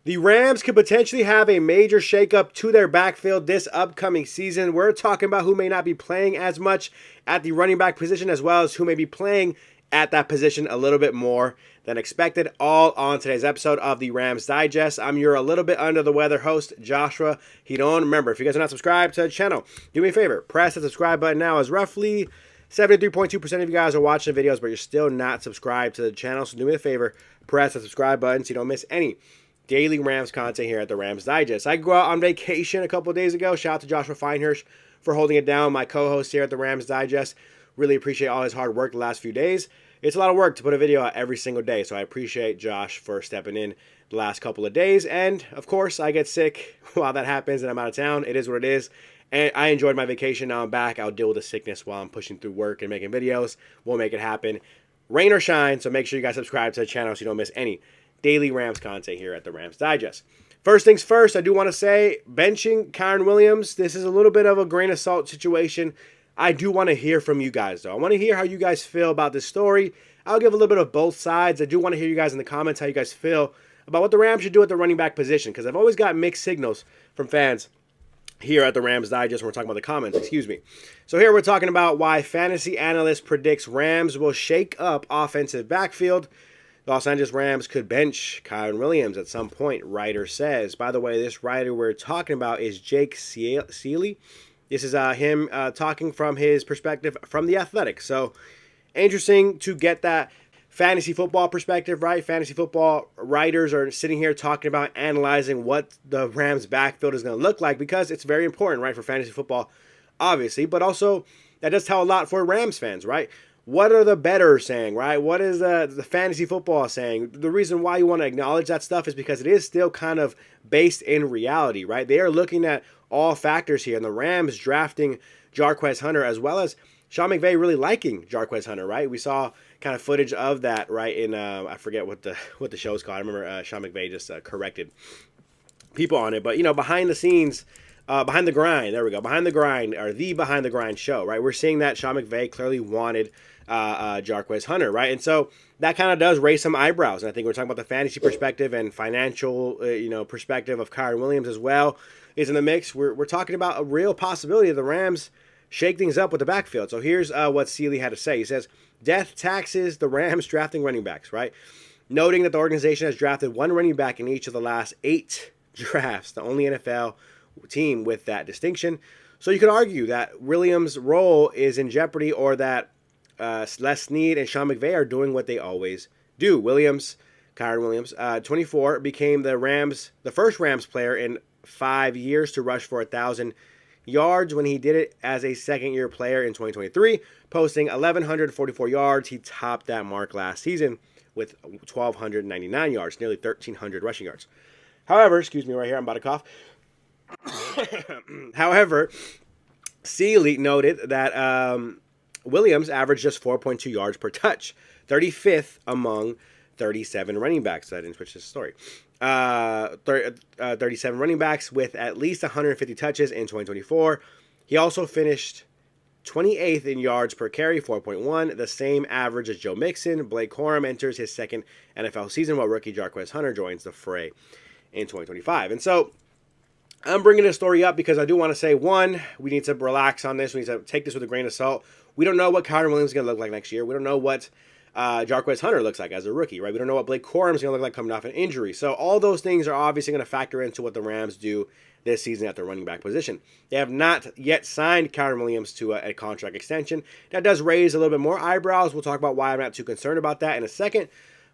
The Rams could potentially have a major shakeup to their backfield this upcoming season. We're talking about who may not be playing as much at the running back position, as well as who may be playing at that position a little bit more than expected, all on today's episode of the Rams Digest. I'm your a little bit under the weather host, Joshua Giron. Remember, if you guys are not subscribed to the channel, do me a favor, press the subscribe button now, as roughly 73.2% of you guys are watching the videos, but you're still not subscribed to the channel. So do me a favor, press the subscribe button so you don't miss any daily Rams content here at the Rams Digest. I go out on vacation a couple of days ago. Shout out to Joshua Feinhirsch for holding it down, my co-host here at the Rams Digest. Really appreciate all his hard work the last few days. It's a lot of work to put a video out every single day, so I appreciate Josh for stepping in the last couple of days. And, of course, I get sick while that happens and I'm out of town. It is what it is. And I enjoyed my vacation. Now I'm back. I'll deal with the sickness while I'm pushing through work and making videos. We'll make it happen, rain or shine. So make sure you guys subscribe to the channel so you don't miss any daily Rams content here at the Rams Digest. First things first, I do want to say, benching Kyren Williams, this is a little bit of a grain of salt situation. I do want to hear from you guys, though. I want to hear how you guys feel about this story. I'll give a little bit of both sides. I do want to hear you guys in the comments how you guys feel about what the Rams should do at the running back position, because I've always got mixed signals from fans here at the Rams Digest when we're talking about the comments, So here we're talking about why fantasy analyst predicts Rams will shake up offensive backfield. The Los Angeles Rams could bench Kyren Williams at some point, writer says. By the way, this writer we're talking about is Jake Seeley. This is him talking from his perspective from The Athletic. So interesting to get that fantasy football perspective, right? Fantasy football writers are sitting here talking about analyzing what the Rams backfield is going to look like, because it's very important, right, for fantasy football, obviously. But also, that does tell a lot for Rams fans, right? What are the bettors saying, right? What is the fantasy football saying? The reason why you want to acknowledge that stuff is because it is still kind of based in reality, right? They are looking at all factors here, and the Rams drafting Jarquez Hunter, as well as Sean McVay really liking Jarquez Hunter, right? We saw kind of footage of that, right, in, I forget what the show's called. I remember Sean McVay just corrected people on it. But, you know, behind the scenes, behind the grind, there we go, behind the grind, or the behind the grind show, right? We're seeing that Sean McVay clearly wanted Jarquez Hunter, right? And so that kind of does raise some eyebrows. And I think we're talking about the fantasy perspective and financial, perspective of Kyren Williams as well is in the mix. We're talking about a real possibility of the Rams shake things up with the backfield. So here's what Seeley had to say. He says, death taxes the Rams drafting running backs, right? Noting that the organization has drafted one running back in each of the last 8 drafts, the only NFL team with that distinction. So you could argue that Williams' role is in jeopardy, or that Les Snead and Sean McVay are doing what they always do. Kyren Williams, 24, became the first Rams player in 5 years to rush for 1,000 yards when he did it as a second-year player in 2023, posting 1,144 yards. He topped that mark last season with 1,299 yards, nearly 1,300 rushing yards. However, excuse me right here, I'm about to cough. However, Seeley noted that Williams averaged just 4.2 yards per touch, 35th among 37 running backs. I didn't switch this story. 37 running backs with at least 150 touches in 2024. He also finished 28th in yards per carry, 4.1, the same average as Joe Mixon. Blake Corum enters his second NFL season, while rookie Jarquez Hunter joins the fray in 2025. And so I'm bringing this story up because I do want to say, one, we need to relax on this. We need to take this with a grain of salt. We don't know what Kyren Williams is going to look like next year. We don't know what Jarquez Hunter looks like as a rookie, right? We don't know what Blake Corum is going to look like coming off an injury. So all those things are obviously going to factor into what the Rams do this season at the running back position. They have not yet signed Kyren Williams to a contract extension. That does raise a little bit more eyebrows. We'll talk about why I'm not too concerned about that in a second.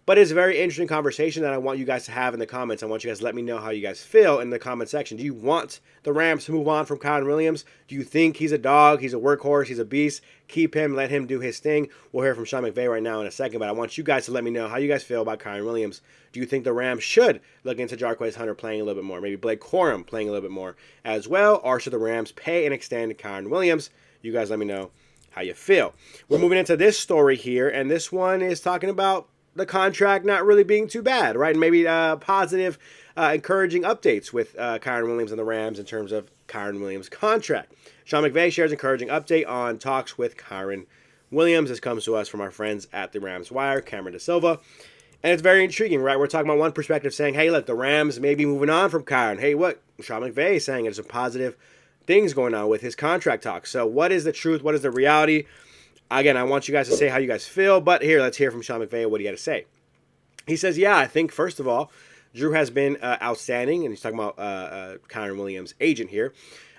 But it's a very interesting conversation that I want you guys to have in the comments. I want you guys to let me know how you guys feel in the comment section. Do you want the Rams to move on from Kyren Williams? Do you think he's a dog, he's a workhorse, he's a beast? Keep him, let him do his thing. We'll hear from Sean McVay right now in a second, but I want you guys to let me know how you guys feel about Kyren Williams. Do you think the Rams should look into Jarquez Hunter playing a little bit more? Maybe Blake Corum playing a little bit more as well? Or should the Rams pay and extend Kyren Williams? You guys let me know how you feel. We're moving into this story here, and this one is talking about the contract not really being too bad, right? And maybe positive, encouraging updates with Kyren Williams and the Rams in terms of Kyren Williams' contract. Sean McVay shares encouraging update on talks with Kyren Williams. This comes to us from our friends at the Rams Wire, Cameron Da Silva. And it's very intriguing, right? We're talking about one perspective saying, hey, look, the Rams may be moving on from Kyren. Hey, what? Sean McVay is saying there's some positive things going on with his contract talks. So what is the truth? What is the reality? Again, I want you guys to say how you guys feel, but here, let's hear from Sean McVay what he had to say. He says, yeah, I think, first of all, Drew has been outstanding, and he's talking about Kyren Williams' agent here.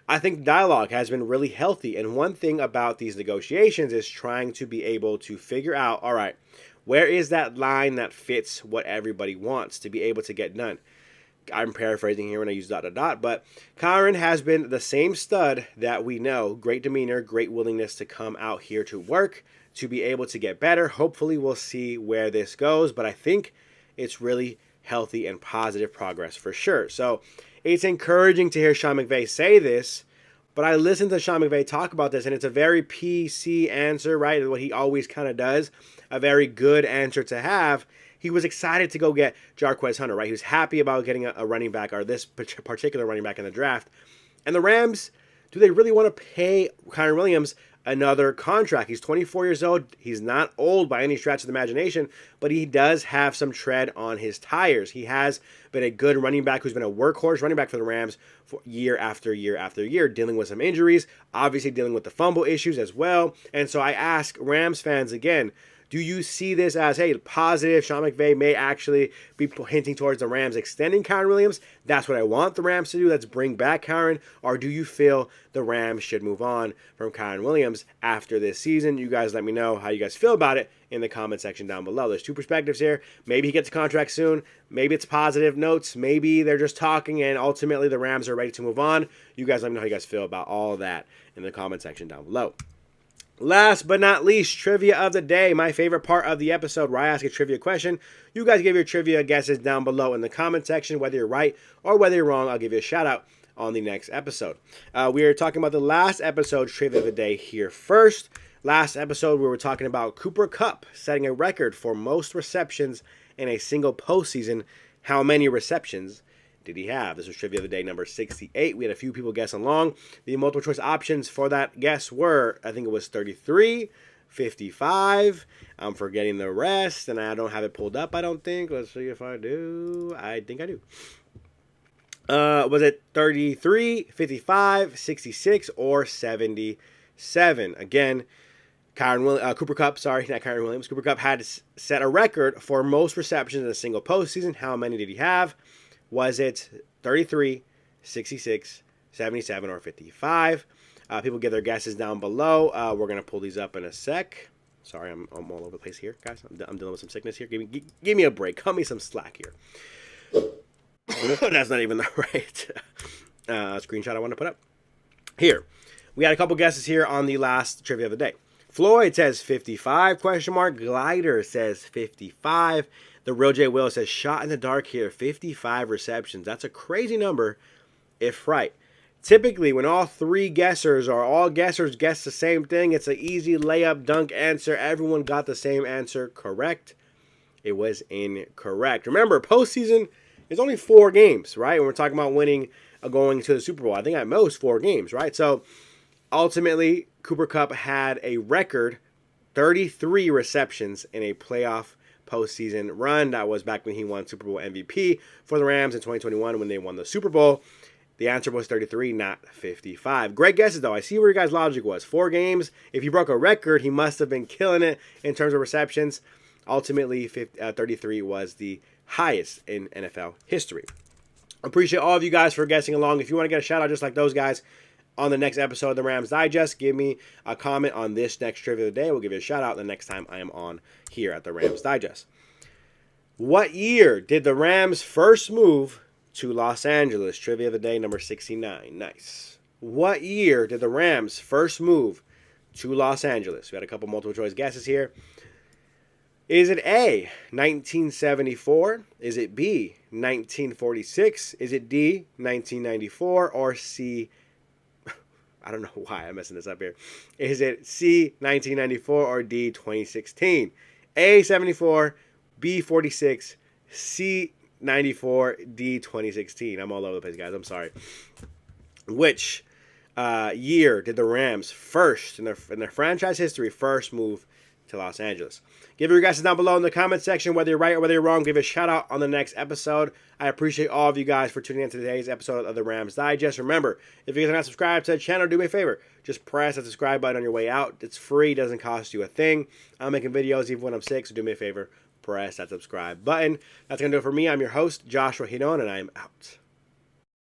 I think dialogue has been really healthy, and one thing about these negotiations is trying to be able to figure out, all right, where is that line that fits what everybody wants to be able to get done? I'm paraphrasing here when I use ... but Kyren has been the same stud that we know. Great demeanor, great willingness to come out here to work, to be able to get better. Hopefully we'll see where this goes, but I think it's really healthy and positive progress for sure. So it's encouraging to hear Sean McVay say this, but I listened to Sean McVay talk about this, and it's a very PC answer, right? What he always kind of does, a very good answer to have. He was excited to go get Jarquez Hunter, right? He was happy about getting a running back, or this particular running back in the draft. And the Rams, do they really want to pay Kyren Williams another contract? He's 24 years old. He's not old by any stretch of the imagination, but he does have some tread on his tires. He has been a good running back who's been a workhorse running back for the Rams for year after year after year, dealing with some injuries, obviously dealing with the fumble issues as well. And so I ask Rams fans again, do you see this as, hey, positive? Sean McVay may actually be hinting towards the Rams extending Kyren Williams. That's what I want the Rams to do. Let's bring back Kyren. Or do you feel the Rams should move on from Kyren Williams after this season? You guys let me know how you guys feel about it in the comment section down below. There's two perspectives here. Maybe he gets a contract soon. Maybe it's positive notes. Maybe they're just talking and ultimately the Rams are ready to move on. You guys let me know how you guys feel about all of that in the comment section down below. Last but not least, trivia of the day, my favorite part of the episode where I ask a trivia question. You guys give your trivia guesses down below in the comment section, whether you're right or whether you're wrong. I'll give you a shout out on the next episode. We are talking about the last episode trivia of the day here first. Last episode, we were talking about Cooper Kupp setting a record for most receptions in a single postseason. How many receptions did he have? This was trivia of the day number 68. We had a few people guess along. The multiple choice options for that guess were, I think it was 33, 55. I'm forgetting the rest, and I don't have it pulled up, I don't think. Let's see if I do. I think I do. Was it 33, 55, 66, or 77? Again, Cooper Kupp, not Kyren Williams. Cooper Kupp had set a record for most receptions in a single postseason. How many did he have? Was it 33, 66, 77, or 55? People give their guesses down below. We're going to pull these up in a sec. Sorry, I'm all over the place here, guys. I'm dealing with some sickness here. Give me a break. Cut me some slack here. That's not even the right screenshot I want to put up. Here, we had a couple guesses here on the last trivia of the day. Floyd says 55, ? Glider says 55. The Real J Will says, shot in the dark here, 55 receptions. That's a crazy number, if right. Typically, when all three guessers or all guessers guess the same thing, it's an easy layup dunk answer. Everyone got the same answer correct. It was incorrect. Remember, postseason is only 4 games, right? When we're talking about winning, going to the Super Bowl, I think at most 4 games, right? So, ultimately, Cooper Kupp had a record 33 receptions in a playoff postseason run. That was back when he won Super Bowl MVP for the Rams in 2021 when they won the Super Bowl. The answer was 33, not 55. Great guesses, though. I see where your guys' logic was. 4 games. If he broke a record, he must have been killing it in terms of receptions. Ultimately, 33 was the highest in NFL history. Appreciate all of you guys for guessing along. If you want to get a shout out just like those guys on the next episode of the Rams Digest, give me a comment on this next trivia of the day. We'll give you a shout out the next time I am on here at the Rams Digest. What year did the Rams first move to Los Angeles? Trivia of the day number 69. Nice. What year did the Rams first move to Los Angeles? We had a couple multiple choice guesses here. Is it A, 1974? Is it B, 1946? Is it D, 1994? Or C, I don't know why I'm messing this up here. Is it C, 1994, or D, 2016? A, 74, B, 46, C, 94, D, 2016. I'm all over the place, guys. I'm sorry. Which year did the Rams first, in their franchise history, first move to Los Angeles. Give your guesses down below in the comment section, whether you're right or whether you're wrong. Give a shout out on the next episode. I appreciate all of you guys for tuning in to today's episode of the Rams Digest. Remember, if you guys are not subscribed to the channel, do me a favor. Just press that subscribe button on your way out. It's free, doesn't cost you a thing. I'm making videos even when I'm sick, so do me a favor. Press that subscribe button. That's going to do it for me. I'm your host, Joshua Giron, and I'm out.